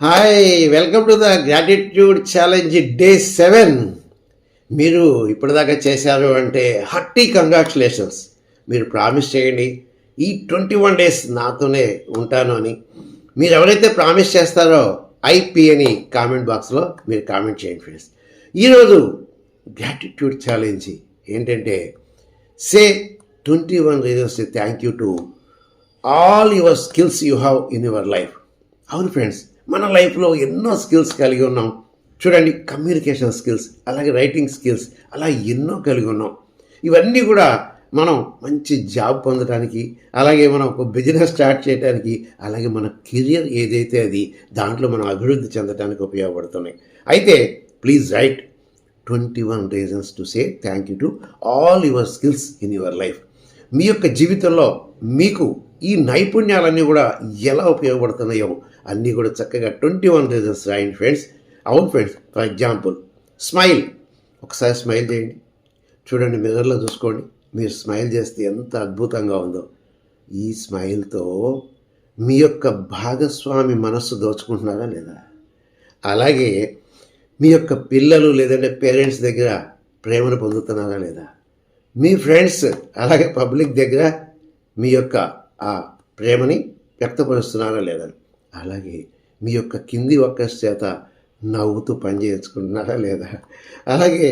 Hi, welcome to the gratitude challenge day 7. మీరు ఇప్పటిదాకా చేశారు అంటే హార్టీ కంగ్రాచులేషన్స్. మీరు ప్రామిస్ చేయండి ఈ 21 డేస్ నాతోనే ఉంటాను అని. మీరు ఎవరైతే ప్రామిస్ చేస్తారో ఐపీ అని కామెంట్ బాక్స్లో మీరు కామెంట్ చేయండి ఫ్రెండ్స్. ఈరోజు గ్రాటిట్యూడ్ ఛాలెంజ్ ఏంటంటే సే 21 reasons thank you to all your skills you have in your life. అవును ఫ్రెండ్స్, మన లైఫ్లో ఎన్నో స్కిల్స్ కలిగి ఉన్నాం. చూడండి, కమ్యూనికేషన్ స్కిల్స్, అలాగే రైటింగ్ స్కిల్స్, అలా ఎన్నో కలిగి ఉన్నాం. ఇవన్నీ కూడా మనం మంచి జాబ్ పొందడానికి, అలాగే మనం ఒక బిజినెస్ స్టార్ట్ చేయడానికి, అలాగే మన కెరియర్ ఏదైతే అది దాంట్లో మనం అభివృద్ధి చెందడానికి ఉపయోగపడుతున్నాయి. అయితే please write 21 reasons to say thank you to all your skills in your life. మీ యొక్క జీవితంలో మీకు ఈ నైపుణ్యాలన్నీ కూడా ఎలా ఉపయోగపడుతున్నాయో అన్నీ కూడా చక్కగా 21 రీజన్స్ రాయండి ఫ్రెండ్స్. అవును ఫ్రెండ్స్, ఫర్ ఎగ్జాంపుల్ స్మైల్. ఒకసారి స్మైల్ చేయండి. చూడండి, మిర్రర్లో చూసుకోండి. మీరు స్మైల్ చేస్తే ఎంత అద్భుతంగా ఉందో. ఈ స్మైల్తో మీ యొక్క భాగస్వామి మనస్సు దోచుకుంటున్నారా లేదా? అలాగే మీ యొక్క పిల్లలు లేదంటే పేరెంట్స్ దగ్గర ప్రేమను పొందుతున్నారా లేదా? మీ ఫ్రెండ్స్ అలాగే పబ్లిక్ దగ్గర మీ యొక్క ఆ ప్రేమని వ్యక్తపరుస్తున్నారా లేదా? అలాగే మీ యొక్క కింది వర్కర్స్ చేత నవ్వుతూ పని చేయించుకుంటున్నారా లేదా? అలాగే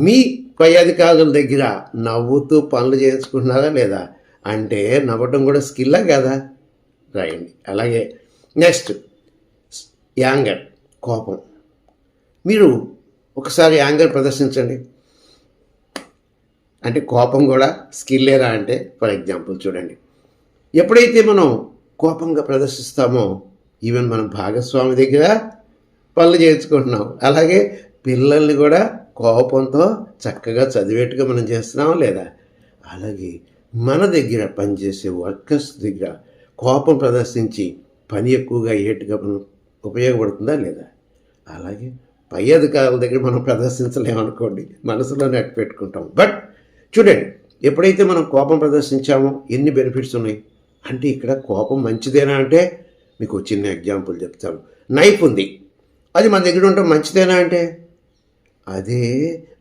మీ పై అధికారుల దగ్గర నవ్వుతూ పనులు చేయించుకుంటున్నారా లేదా? అంటే నవ్వటం కూడా స్కిల్లా కదా? రాయండి. అలాగే నెక్స్ట్ యాంగర్, కోపం. మీరు ఒకసారి యాంగర్ ప్రదర్శించండి. అంటే కోపం కూడా స్కిల్లేనా అంటే ఫర్ ఎగ్జాంపుల్ చూడండి, ఎప్పుడైతే మనం కోపంగా ప్రదర్శిస్తామో ఈవెన్ మనం భాగస్వామి దగ్గర పనులు చేయించుకుంటున్నాం. అలాగే పిల్లల్ని కూడా కోపంతో చక్కగా చదివేట్టుగా మనం చేస్తున్నామా లేదా? అలాగే మన దగ్గర పనిచేసే వర్కర్స్ దగ్గర కోపం ప్రదర్శించి పని ఎక్కువగా అయ్యేట్టుగా మనం ఉపయోగపడుతుందా లేదా? అలాగే పై అధికారుల దగ్గర మనం ప్రదర్శించలేమనుకోండి, మనసులోనే అట్టు పెట్టుకుంటాం. బట్ చూడండి, ఎప్పుడైతే మనం కోపం ప్రదర్శించామో ఎన్ని బెనిఫిట్స్ ఉన్నాయి. అంటే ఇక్కడ కోపం మంచిదేనా అంటే మీకు చిన్న ఎగ్జాంపుల్ చెప్తాను. నైఫ్ ఉంది, అది మన దగ్గర ఉండటం మంచిదేనా అంటే, అదే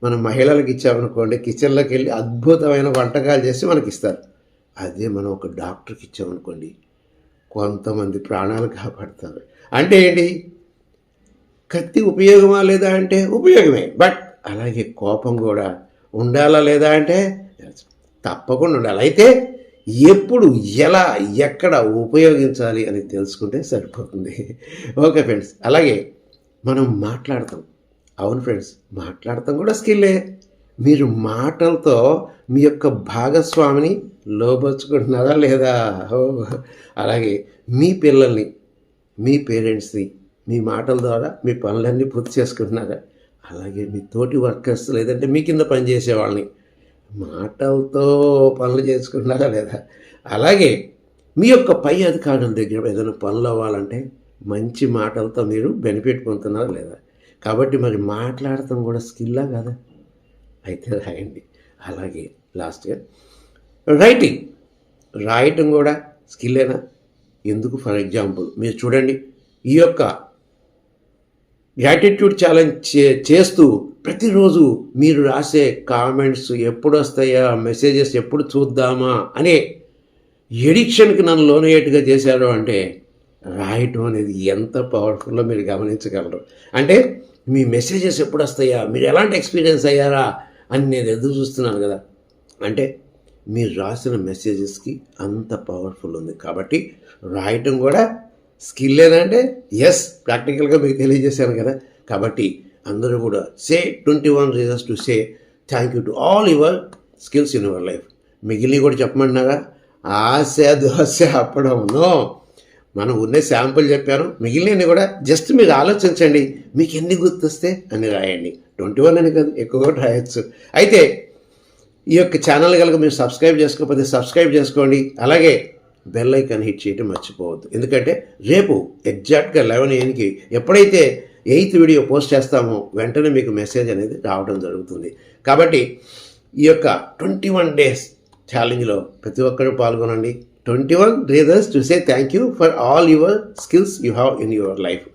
మనం మహిళలకు ఇచ్చామనుకోండి, కిచెన్లోకి వెళ్ళి అద్భుతమైన వంటకాలు చేసి మనకి ఇస్తారు. అదే మనం ఒక డాక్టర్కి ఇచ్చామనుకోండి, కొంతమంది ప్రాణాలు కాపాడుతారు. అంటే ఏంటి, కత్తి ఉపయోగమా లేదా అంటే ఉపయోగమే. బట్ అలాగే కోపం కూడా ఉండాలా లేదా అంటే తప్పకుండా ఉండాలి. అయితే ఎప్పుడు, ఎలా, ఎక్కడ ఉపయోగించాలి అని తెలుసుకుంటే సరిపోతుంది. ఓకే ఫ్రెండ్స్, అలాగే మనం మాట్లాడతాం. అవును ఫ్రెండ్స్, మాట్లాడతాం కూడా స్కిల్లే. మీరు మాటలతో మీ యొక్క భాగస్వామిని లోబర్చుకుంటున్నారా లేదా? అలాగే మీ పిల్లల్ని, మీ పేరెంట్స్ని మీ మాటల ద్వారా మీ పనులన్నీ పూర్తి చేసుకుంటున్నారా? అలాగే మీ తోటి వర్కర్స్ లేదంటే మీ కింద పనిచేసే వాళ్ళని మాటలతో పనులు చేసుకుంటున్నారా లేదా? అలాగే మీ యొక్క పై అధికారుల దగ్గర ఏదైనా పనులు అవ్వాలంటే మంచి మాటలతో మీరు బెనిఫిట్ పొందుతున్నారా లేదా? కాబట్టి మరి మాట్లాడటం కూడా స్కిల్లా కదా? అయితే రాయండి. అలాగే లాస్ట్గా రైటింగ్, రాయటం కూడా స్కిల్లేనా? ఎందుకు? ఫర్ ఎగ్జాంపుల్ మీరు చూడండి, ఈ యొక్క గ్రాటిట్యూడ్ ఛాలెంజ్ చేస్తూ ప్రతిరోజు మీరు రాసే కామెంట్స్ ఎప్పుడు వస్తాయా, మెసేజెస్ ఎప్పుడు చూద్దామా అనే ఎడిక్షన్కి నన్ను లోనయ్యేట్టుగా చేశారు. అంటే రాయటం అనేది ఎంత పవర్ఫుల్లో మీరు గమనించగలరు. అంటే మీ మెసేజెస్ ఎప్పుడు వస్తాయా, మీరు ఎలాంటి ఎక్స్పీరియన్స్ అయ్యారా అని నేను ఎదురు చూస్తున్నాను కదా. అంటే మీరు రాసిన మెసేజెస్కి అంత పవర్ఫుల్ ఉంది. కాబట్టి రాయటం కూడా స్కిల్ లేదంటే ఎస్, ప్రాక్టికల్గా మీకు తెలియజేశాను కదా. కాబట్టి అందరూ కూడా సే 21 reasons to say thank you to all your skills in your life. మిగిలినవి కూడా చెప్పమంటున్నారా? ఆశ, దోశ, అప్పడంలో మనం ఉన్న శాంపుల్ చెప్పాను. మిగిలినవి కూడా జస్ట్ మీరు ఆలోచించండి, మీకు ఎన్ని గుర్తొస్తే అని రాయండి. 21 అని కాదు, ఎక్కువ కూడా రాయొచ్చు. అయితే ఈ యొక్క ఛానల్ కనుక మీరు సబ్స్క్రైబ్ చేసుకోకపోతే సబ్స్క్రైబ్ చేసుకోండి. అలాగే బెల్ ఐకాన్ హిట్ చేయటం మర్చిపోవద్దు. ఎందుకంటే రేపు ఎగ్జాక్ట్గా 11 AM ఎప్పుడైతే 8th వీడియో పోస్ట్ చేస్తామో వెంటనే మీకు మెసేజ్ అనేది రావడం జరుగుతుంది. కాబట్టి ఈ యొక్క 21 డేస్ ఛాలెంజ్లో ప్రతి ఒక్కరూ పాల్గొనండి. 21 reasons to say thank you for all your skills you have in your life.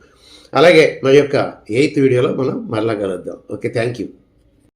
అలాగే మరి యొక్క 8th వీడియోలో మనం మరలా కలుద్దాం. Okay, thank you.